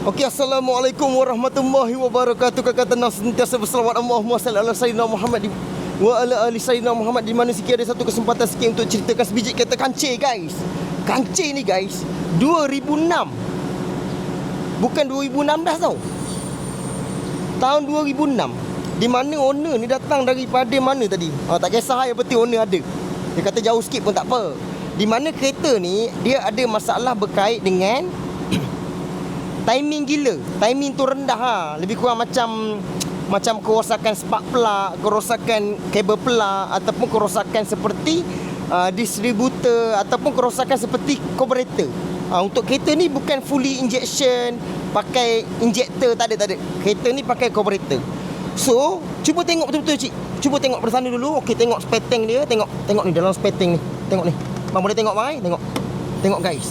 Okey, Assalamualaikum warahmatullahi wabarakatuh. Kata Nas sentiasa berselawat Allahumma salli ala sayyidina Muhammad wa ala ali sayyidina Muhammad. Di mana sikit ada satu kesempatan sikit untuk ceritakan sebiji kereta kancil, guys. Kancil ni, guys, 2006. Bukan 2016 tau. Tahun 2006. Di mana owner ni datang daripada mana tadi? Tak kisah yang penting owner ada. Dia kata jauh sikit pun tak apa. Di mana kereta ni dia ada masalah berkait dengan timing gila. Timing tu rendah Lebih kurang macam kerosakan spark plug, kerosakan kabel plug, ataupun kerosakan seperti distributor, ataupun kerosakan seperti carburetor. Untuk kereta ni bukan fully injection, pakai injector, tak ada. Kereta ni pakai carburetor. So, cuba tengok betul-betul, cik. Cuba tengok dari sana dulu. Okey, tengok spare tank dia. Tengok ni dalam spare tank ni. Tengok ni. Bang boleh tengok bang, Tengok guys.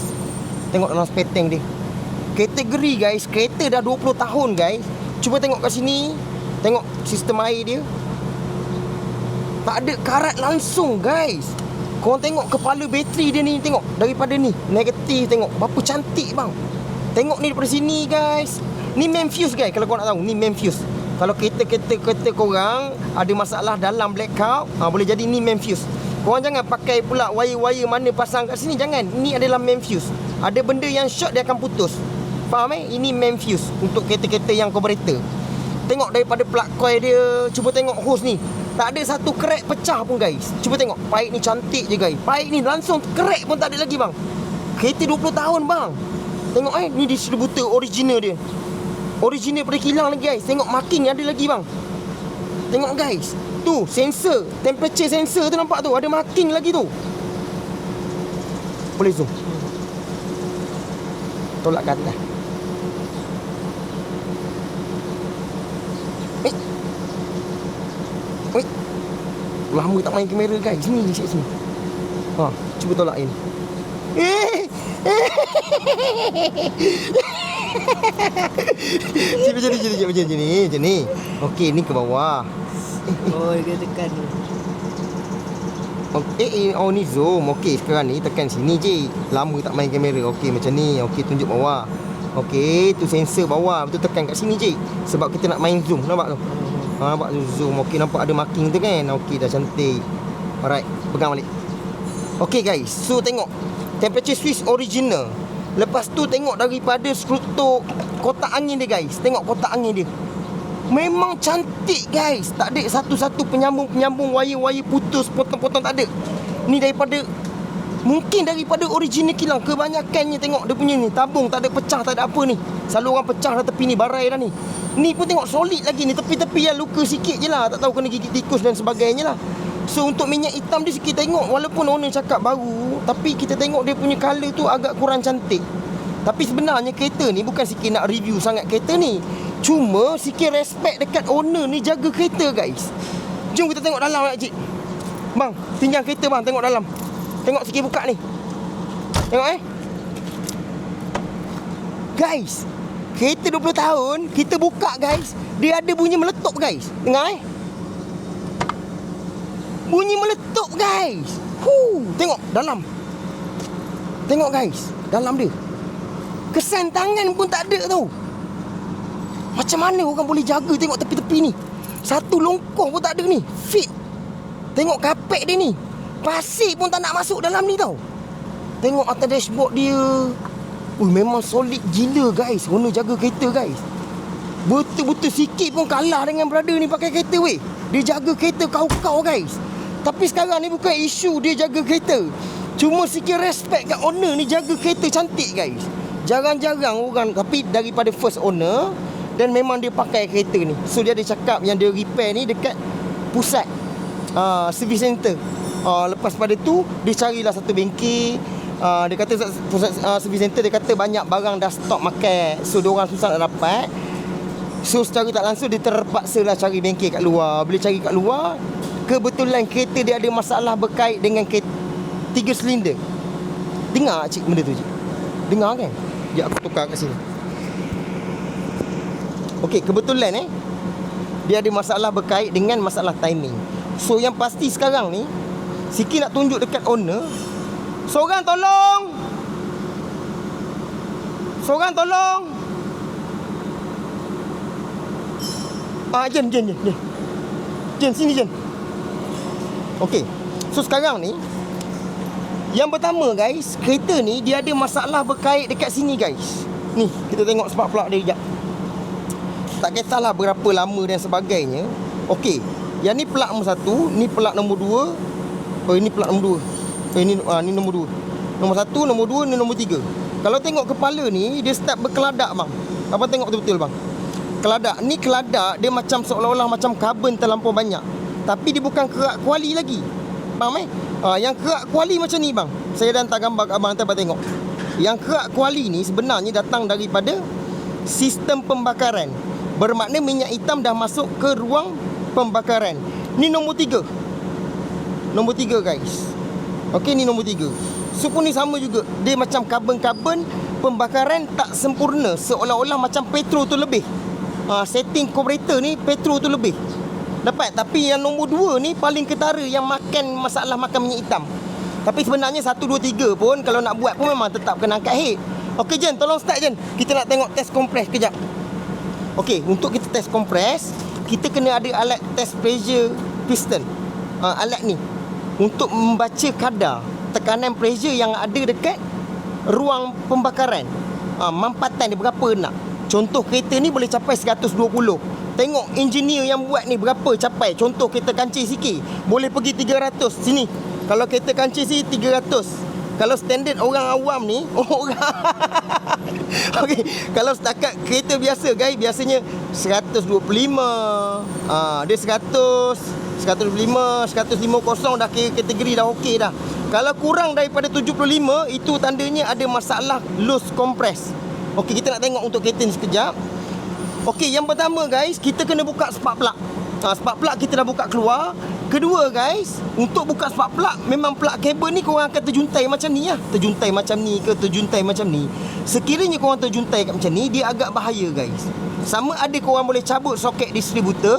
Tengok dalam spare tank dia. Kategori, guys, kereta dah 20 tahun, guys. Cuba tengok kat sini. Tengok sistem air dia. Tak ada karat langsung, guys. Korang tengok kepala bateri dia ni. Tengok daripada ni negatif. Tengok berapa cantik, bang. Tengok ni daripada sini, guys. Ni main fuse, guys. Kalau korang nak tahu, ni main fuse. Kalau kereta korang ada masalah dalam blackout, boleh jadi ni main fuse. Korang jangan pakai pula wire-wire mana pasang kat sini. Jangan. Ini adalah main fuse. Ada benda yang short, dia akan putus. Faham Ini main fuse untuk kereta-kereta yang carburetor. Tengok daripada plug coil dia. Cuba tengok hose ni. Tak ada satu crack pecah pun, guys. Cuba tengok. Pipe ni cantik je, guys. Pipe ni langsung crack pun tak ada lagi, bang. Kereta 20 tahun, bang. Tengok ni distributor original dia. Original pada kilang lagi, guys. Tengok marking ada lagi, bang. Tengok, guys. Tu sensor, temperature sensor tu nampak tu. Ada marking lagi tu. Boleh zoom. Tolak ke atas. Lama tak main kamera, guys. Sini. Cuba tolak ini. Macam ni. Okey, ni ke bawah. Dia tekan. Ni zoom. Okey, sekarang ni tekan sini je. Lama tak main kamera. Okey, macam ni. Okey, tunjuk bawah. Okey, tu sensor bawah. Betul, tekan kat sini je. Sebab kita nak main zoom. Nampak tu? Nampak tu zoom. Okey, nampak ada marking tu kan? Okey, dah cantik. Alright, pegang balik. Okey, guys. So, tengok. Temperature switch original. Lepas tu tengok daripada struktur kotak angin dia, guys. Tengok kotak angin dia. Memang cantik, guys. Tak ada satu-satu penyambung wire-wire putus, potong-potong, tak ada. Ni mungkin daripada original kilang. Kebanyakannya tengok dia punya ni tabung, tak ada pecah, tak ada apa ni. Selalu orang pecah dah tepi ni, barai dah ni. Ni pun tengok solid lagi ni. Tepi-tepi yang luka sikit je lah. Tak tahu kena gigit tikus dan sebagainya lah. So untuk minyak hitam dia, kita tengok walaupun owner cakap baru, tapi kita tengok dia punya colour tu agak kurang cantik. Tapi sebenarnya kereta ni bukan sikit nak review sangat kereta ni. Cuma sikit respect dekat owner ni jaga kereta, guys. Jom kita tengok dalam, cik. Bang, pinjam kereta bang, tengok dalam. Tengok sikit buka ni. Tengok guys, kereta 20 tahun, kita buka, guys. Dia ada bunyi meletup, guys. Dengar bunyi meletup, guys. Tengok dalam. Tengok, guys, dalam dia. Kesan tangan pun tak ada tau. Macam mana orang boleh jaga? Tengok tepi-tepi ni. Satu longkong pun tak ada ni. Fit. Tengok kapek dia ni. Pasir pun tak nak masuk dalam ni tau. Tengok atas dashboard dia. Memang solid gila, guys. Owner jaga kereta, guys. Betul-betul sikit pun kalah dengan brother ni pakai kereta, weh. Dia jaga kereta kau-kau, guys. Tapi sekarang ni bukan isu dia jaga kereta. Cuma sikit respect kat owner ni jaga kereta cantik, guys. Jarang-jarang orang, tapi daripada first owner. Dan memang dia pakai kereta ni. So dia ada cakap yang dia repair ni dekat pusat service center. Lepas pada tu dia carilah satu bengkel. Dia kata pusat service center, dia kata banyak barang dah stok makan. So dia orang susah nak dapat. So secara tak langsung dia terpaksa lah cari bengkel kat luar. Bila cari kat luar, kebetulan kereta dia ada masalah berkait dengan 3 silinder. Dengar, cik, benda tu, cik? Dengar kan? Sekejap aku tukar kat sini. Okey, kebetulan dia ada masalah berkait dengan masalah timing. So yang pasti sekarang ni, Siki nak tunjuk dekat owner. Seorang tolong. Jen. Jen, sini Jen. Okey. So sekarang ni, yang pertama guys, kereta ni dia ada masalah berkait dekat sini guys. Ni, kita tengok spark plug dia sekejap. Tak kisahlah berapa lama dan sebagainya. Okey. Yang ni plug nombor 1, ni plug nombor 2. Oh, ini plug nombor 2. Ni nombor 2. Nombor 1, nombor 2, ni nombor 3. Kalau tengok kepala ni, dia start berkeladak bang. Abang tengok betul-betul bang. Keladak. Ni keladak, dia macam seolah-olah macam karbon terlampau banyak. Tapi dia bukan kerak kuali lagi. Faham yang kerak kuali macam ni bang. Saya dah hantar gambar kat abang, nanti abang tengok. Yang kerak kuali ni sebenarnya datang daripada sistem pembakaran. Bermakna minyak hitam dah masuk ke ruang pembakaran. Ni nombor 3. Nombor 3 guys. Okey, ni nombor 3. So pun ni sama juga. Dia macam karbon-karbon pembakaran tak sempurna. Seolah-olah macam petrol tu lebih. Setting carburetor ni petrol tu lebih. Dapat. Tapi yang nombor 2 ni paling ketara yang masalah makan minyak hitam. Tapi sebenarnya 1, 2, 3 pun kalau nak buat pun memang tetap kena angkat head. Okey Jen, tolong start Jen. Kita nak tengok test kompres kejap. Okey, untuk kita test kompres, kita kena ada alat test pressure piston. Alat ni untuk membaca kadar tekanan pressure yang ada dekat ruang pembakaran. Mampatan dia berapa nak. Contoh kereta ni boleh capai 120. Tengok engineer yang buat ni berapa capai. Contoh kereta kancil sikit boleh pergi 300. Sini. Kalau kereta kancil sini 300. Kalau standard orang awam ni, orang okey, kalau setakat kereta biasa guys, biasanya 125. Dia 100, 125, 150 dah kira kategori dah okey dah. Kalau kurang daripada 75, itu tandanya ada masalah loose compress. Okey, kita nak tengok untuk kereta ni sekejap. Okey, yang pertama guys, kita kena buka spark plug. Spark plug kita dah buka keluar. Kedua guys, untuk buka spark plug, memang plug kabel ni korang akan terjuntai macam ni lah. Terjuntai macam ni ke terjuntai macam ni. Sekiranya korang terjuntai kat macam ni, dia agak bahaya guys. Sama ada korang boleh cabut soket distributor.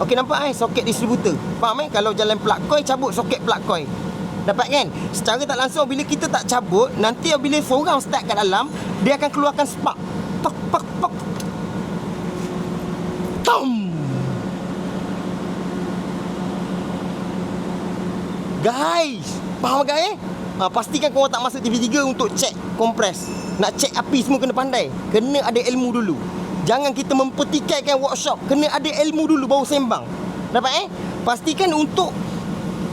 Okey, nampak soket distributor. Faham Kalau jalan plug coil, cabut soket plug coil. Dapat kan? Secara tak langsung bila kita tak cabut, nanti bila seorang start kat dalam, dia akan keluarkan spark. Tok tok tok. Tom. Guys, faham guys pastikan korang tak masuk TV3 untuk check kompres. Nak check api semua kena pandai. Kena ada ilmu dulu. Jangan kita mempertikaikan workshop. Kena ada ilmu dulu baru sembang. Dapat pastikan untuk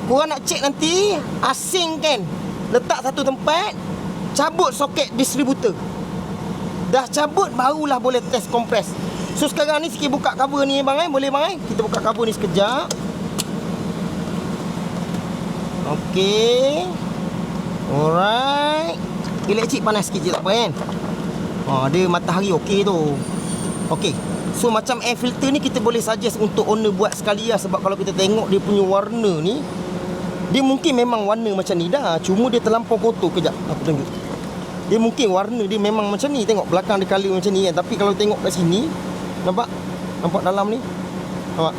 korang nak check nanti, asingkan. Letak satu tempat, cabut soket distributor. Dah cabut barulah boleh test kompres. So sekarang ni sikit buka cover ni bang boleh bang Kita buka cover ni sekejap. Okey. Alright. Elektrik panas sikit je tak apa kan. Dia matahari okey tu. Okey. So macam air filter ni kita boleh suggest untuk owner buat sekali lah. Sebab kalau kita tengok dia punya warna ni, dia mungkin memang warna macam ni dah. Cuma dia terlampau kotor. Kejap aku tunjuk. Dia mungkin warna dia memang macam ni. Tengok belakang dia colour macam ni kan. Tapi kalau tengok kat sini, nampak? Nampak dalam ni? Nampak?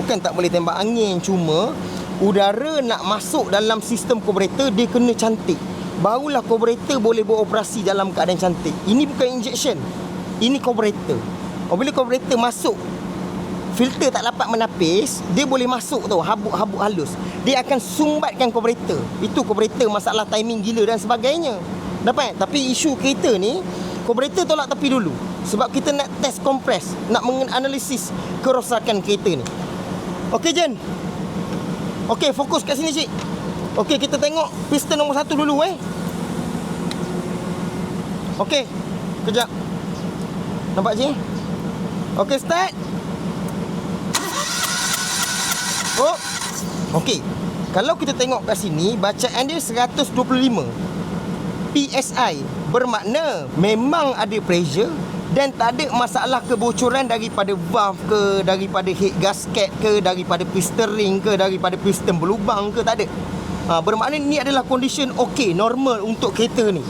Bukan tak boleh tembak angin. Cuma udara nak masuk dalam sistem carburetor, dia kena cantik. Barulah carburetor boleh beroperasi dalam keadaan cantik. Ini bukan injection. Ini carburetor. Bila carburetor masuk, filter tak dapat menapis, dia boleh masuk tu, habuk-habuk halus. Dia akan sumbatkan carburetor. Itu carburetor masalah timing gila dan sebagainya. Dapat? Tapi isu kereta ni, carburetor tolak tepi dulu. Sebab kita nak test kompres, nak menganalisis kerosakan kereta ni. Okey Jen. Okey, fokus kat sini cik. Okey, kita tengok piston nombor 1 dulu Okey, kejap. Nampak cik? Okey, start. Oh. Okey. Kalau kita tengok kat sini, bacaan dia 125 PSI. Bermakna memang ada pressure dan tak ada masalah kebocoran daripada valve ke, daripada head gasket ke, daripada piston ring ke, daripada piston berlubang ke, tak ada. Bermakna ni adalah condition okey, normal untuk kereta ni.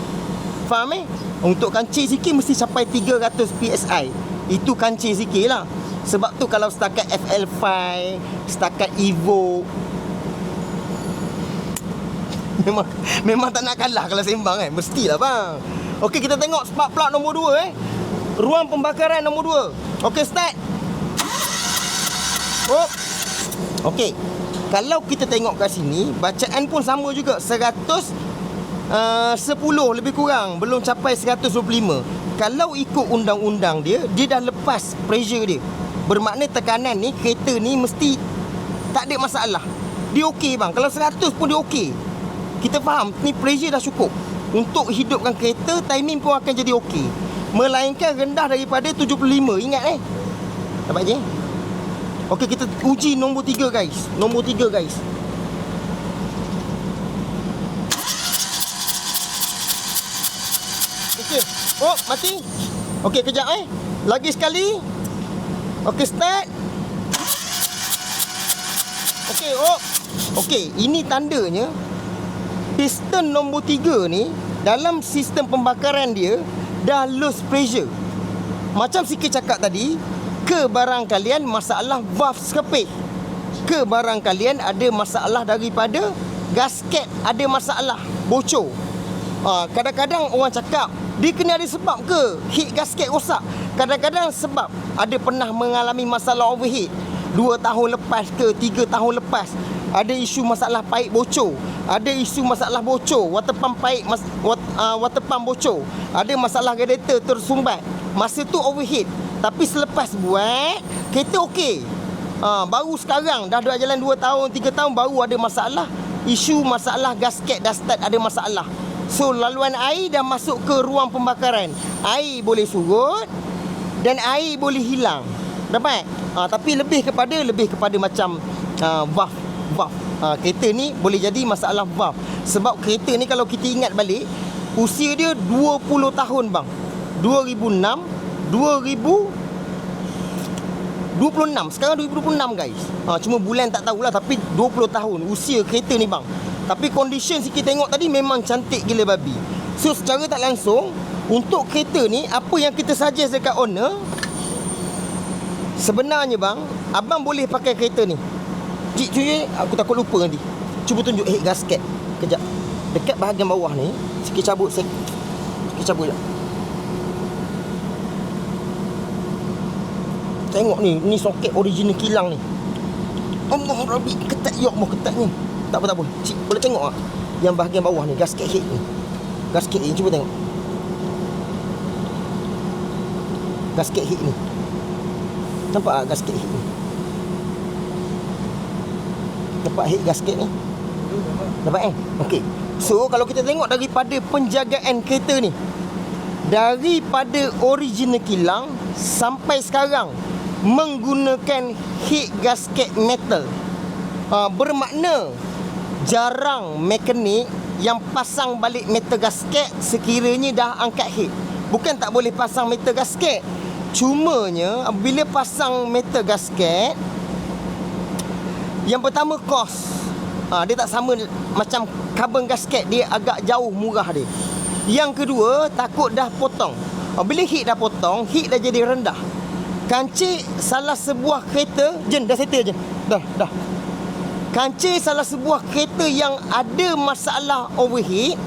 Faham Untuk kancil sikit mesti capai 300 PSI. Itu kancil sikit lah. Sebab tu kalau setakat FL5, setakat Evo, memang tak nak kalah kalau sembang mestilah bang. Okey, kita tengok spark plug nombor 2 ruang pembakaran nombor 2. Okey, start. Oh. Okey. Kalau kita tengok kat sini, bacaan pun sama juga 110 lebih kurang, belum capai 125. Kalau ikut undang-undang dia dah lepas pressure dia. Bermakna tekanan ni kereta ni mesti tak ada masalah. Dia okey bang. Kalau 100 pun dia okey. Kita faham ni pressure dah cukup untuk hidupkan kereta, timing pun akan jadi okey. Melainkan rendah daripada 75. Ingat dapat je. Okey, kita uji nombor 3 guys. Nombor 3 guys. Okey. Oh, mati. Okey, kejap Lagi sekali. Okey, start. Okey, oh. Okey, ini tandanya piston nombor 3 ni dalam sistem pembakaran dia dah lose pressure. Macam Sikit cakap tadi, ke barangkalian masalah valve skepit, ke barangkalian ada masalah daripada gasket, ada masalah bocor. Kadang-kadang orang cakap dia kena ada sebab ke heat gasket rosak. Kadang-kadang sebab ada pernah mengalami masalah overheat 2 tahun lepas ke 3 tahun lepas. Ada isu masalah paip bocor, ada isu masalah bocor water pump paip, water pump bocor, ada masalah radiator tersumbat. Masa tu overheat. Tapi selepas buat, kereta okey. Baru sekarang dah jalan 2 tahun, 3 tahun baru ada masalah. Isu masalah gasket dah start ada masalah. So laluan air dah masuk ke ruang pembakaran. Air boleh surut dan air boleh hilang. Dapat? Tapi lebih kepada macam valve. Kereta ni boleh jadi masalah valve. Sebab kereta ni kalau kita ingat balik, usia dia 20 tahun bang. 2006, 2026. Sekarang 2026 guys. Cuma bulan tak tahulah, tapi 20 tahun usia kereta ni bang. Tapi condition sikit tengok tadi memang cantik gila babi. So secara tak langsung, untuk kereta ni apa yang kita suggest dekat owner, sebenarnya bang, abang boleh pakai kereta ni. Cik cuy, aku takut lupa nanti. Cuba tunjuk head gasket. Kejap. Dekat bahagian bawah ni, sikit cabut je. Tengok ni soket original kilang ni. Allah Rabbi, ketat ya Allah, ketatnya. Tak apa. Cik, boleh tengok tak? Yang bahagian bawah ni, gasket head ni. Gasket head ni, cuba tengok. Gasket head ni. Nampak tak gasket head ni? Nampak head gasket ni? Nampak Okey. So kalau kita tengok daripada penjagaan kereta ni, daripada original kilang sampai sekarang menggunakan head gasket metal. Bermakna jarang mekanik yang pasang balik metal gasket sekiranya dah angkat head. Bukan tak boleh pasang metal gasket, cumanya bila pasang metal gasket, yang pertama kos. Dia tak sama macam carbon gasket, dia agak jauh murah dia. Yang kedua, takut dah potong. Bila heat dah potong, heat dah jadi rendah. Kancil salah sebuah kereta, dah settle je. Dah. Kancil salah sebuah kereta yang ada masalah overheat,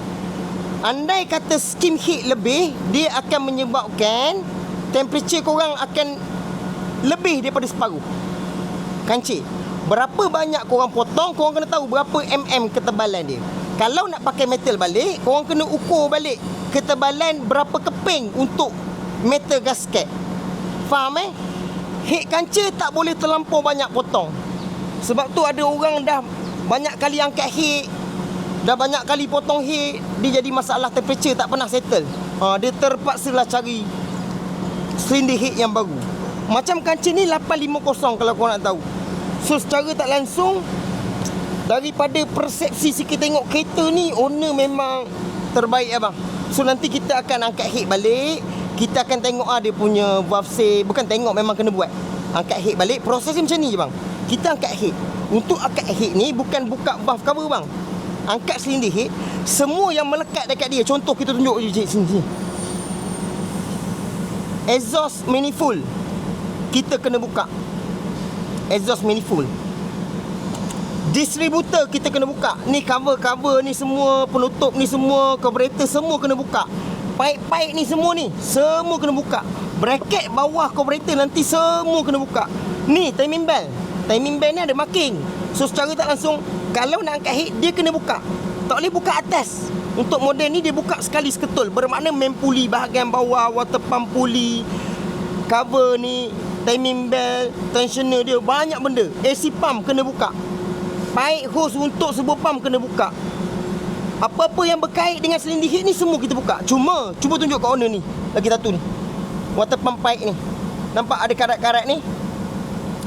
andai kata skim heat lebih, dia akan menyebabkan temperature korang akan lebih daripada separuh. Kancil. Berapa banyak korang potong, korang kena tahu berapa ketebalan dia. Kalau nak pakai metal balik, korang kena ukur balik ketebalan berapa keping untuk metal gasket. Faham Head kancil tak boleh terlampau banyak potong. Sebab tu ada orang dah banyak kali angkat head, dah banyak kali potong head, dia jadi masalah temperature tak pernah settle. Dia terpaksalah cari silinder head yang baru. Macam kancil ni 850 kalau korang nak tahu. So secara tak langsung, daripada persepsi sikit tengok kereta ni, owner memang terbaik abang. So nanti kita akan angkat head balik, kita akan tengok dia punya valve say. Bukan tengok, memang kena buat. Angkat head balik, prosesnya macam ni je bang. Kita angkat head. Untuk angkat head ni bukan buka valve cover bang. Angkat silinder head, semua yang melekat dekat dia. Contoh kita tunjuk je sini. Exhaust manifold kita kena buka. Exhaust manifold. Distributor kita kena buka. Ni cover ni semua, penutup ni semua, carburetor semua kena buka. Pipe ni semua kena buka. Bracket bawah carburetor nanti semua kena buka. Ni timing belt. Timing bell ni ada marking. So secara tak langsung, kalau nak angkat head, dia kena buka. Tak boleh buka atas. Untuk model ni dia buka sekali seketul. Bermakna main puli, bahagian bawah, water pump puli, cover ni, timing bell, tensioner dia, banyak benda. AC pump kena buka. Pipe hose untuk sebuah pump kena buka. Apa-apa yang berkait dengan silinder head ni semua kita buka. Cuba tunjuk kat owner ni. Lagi satu ni, water pump pipe ni. Nampak ada karat-karat ni?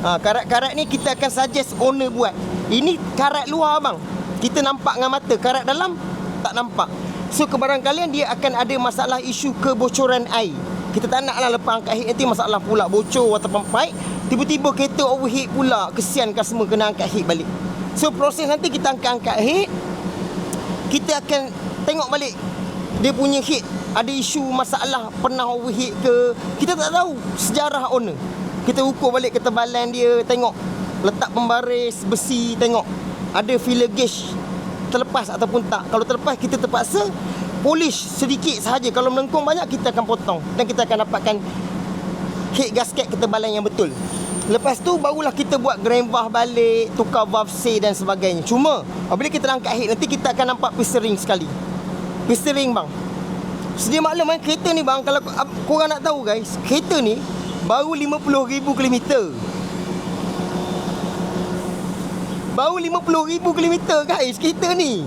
Karat-karat ni kita akan suggest owner buat. Ini karat luar bang, kita nampak dengan mata. Karat dalam tak nampak. So kebarangkalian dia akan ada masalah isu kebocoran air. Kita tak nak lah lepas angkat head nanti masalah pula bocor water pump pipe. Tiba-tiba kereta overheat pula. Kesian customer kena angkat head balik. So proses nanti kita angkat head, kita akan tengok balik dia punya head ada isu masalah pernah overheat ke. Kita tak tahu sejarah owner. Kita ukur balik ketebalan dia, tengok letak pembaris besi, tengok ada filler gauge terlepas ataupun tak. Kalau terlepas, kita terpaksa polish sedikit sahaja. Kalau melengkung banyak, kita akan potong dan kita akan dapatkan head gasket ketebalan yang betul. Lepas tu barulah kita buat grand valve balik, tukar valve C dan sebagainya. Cuma bila kita angkat head, nanti kita akan nampak piston ring sekali. Piston ring bang, sedia maklum kereta ni bang, kalau korang nak tahu guys, kereta ni baru 50,000 kilometer. Baru 50,000 kilometer guys kereta ni.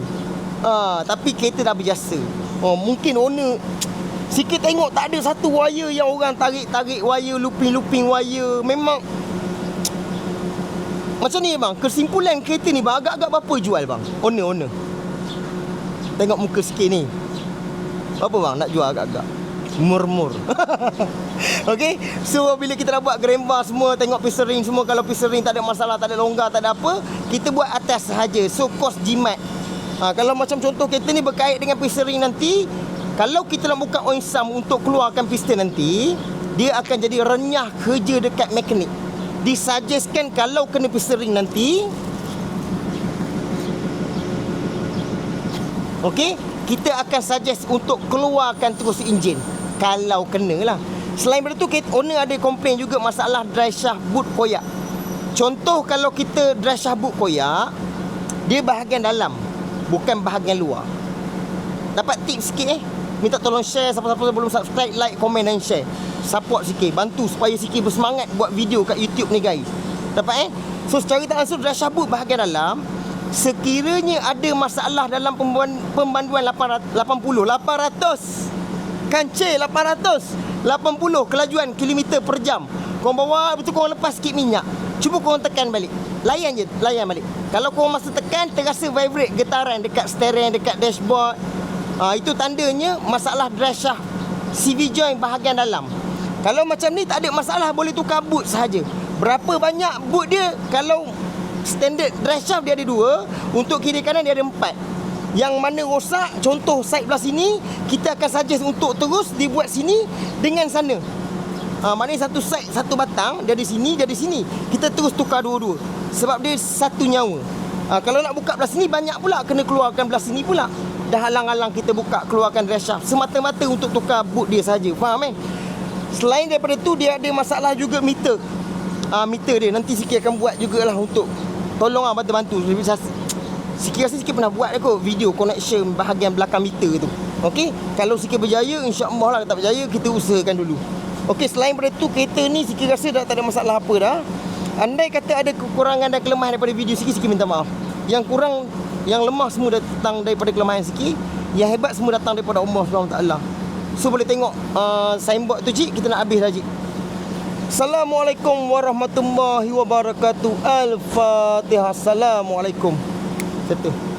Tapi kereta dah berjasa. Mungkin owner sikit tengok tak ada satu wire yang orang tarik-tarik wire, looping wire. Memang macam ni bang, kesimpulan kereta ni bang, agak-agak berapa jual bang? Owner. Tengok muka sikit ni. Berapa bang nak jual agak-agak? Murmur. Okay, so bila kita dah buat grand bar semua, tengok piston ring semua. Kalau piston ring tak ada masalah, tak ada longgar, tak ada apa, kita buat atas sahaja. So cost jimat. Kalau macam contoh kereta ni berkait dengan piston ring nanti, kalau kita nak buka oil sump untuk keluarkan piston nanti, dia akan jadi renyah kerja dekat mekanik. Disuggestkan kalau kena piston ring nanti, okey, kita akan suggest untuk keluarkan terus enjin kalau kena lah. Selain daripada tu, owner ada komplain juga masalah dry shaft boot koyak. Contoh kalau kita dry shaft boot koyak, dia bahagian dalam, bukan bahagian luar. Dapat tips sikit minta tolong share. Siapa-siapa belum subscribe, like, komen dan share. Support sikit, bantu supaya sikit bersemangat buat video kat YouTube ni guys. Dapat So secara tak langsung dry shaft boot bahagian dalam, sekiranya ada masalah dalam pembanduan 800 kancil 880 kelajuan kilometer per jam, korang bawa betul, korang lepas sikit minyak, cuba korang tekan balik, layan balik. Kalau korang masa tekan terasa vibrate, getaran dekat steering, dekat dashboard, itu tandanya masalah dry shaft CV joint bahagian dalam. Kalau macam ni tak ada masalah, boleh tukar boot sahaja. Berapa banyak boot dia? Kalau standard dry shaft dia ada 2, untuk kiri kanan dia ada 4. Yang mana rosak, contoh side belah sini, kita akan suggest untuk terus dibuat sini dengan sana. Maknanya satu side, satu batang, dia ada sini, dia ada sini. Kita terus tukar dua-dua, sebab dia satu nyawa. Kalau nak buka belah sini, banyak pula kena keluarkan belah sini pula. Dah halang-halang kita buka, keluarkan dry shaft semata-mata untuk tukar boot dia saja. Faham Selain daripada tu, dia ada masalah juga meter. Meter dia nanti Siki akan buat jugalah untuk tolong bantu-bantu. Siki rasa Siki pernah buat kot video connection bahagian belakang meter tu. Okey, kalau Siki berjaya, insya-Allah lah. Tak berjaya, kita usahakan dulu. Okey, selain daripada tu, kereta ni Siki rasa dah tak ada masalah apa dah. Andai kata ada kekurangan dan kelemahan daripada video Siki minta maaf. Yang kurang, yang lemah semua datang daripada kelemahan Siki. Yang hebat semua datang daripada Allah SWT. So boleh tengok signboard tu cik, kita nak habis dah cik. Assalamualaikum warahmatullahi wabarakatuh. Al-Fatihah. Assalamualaikum. Settle.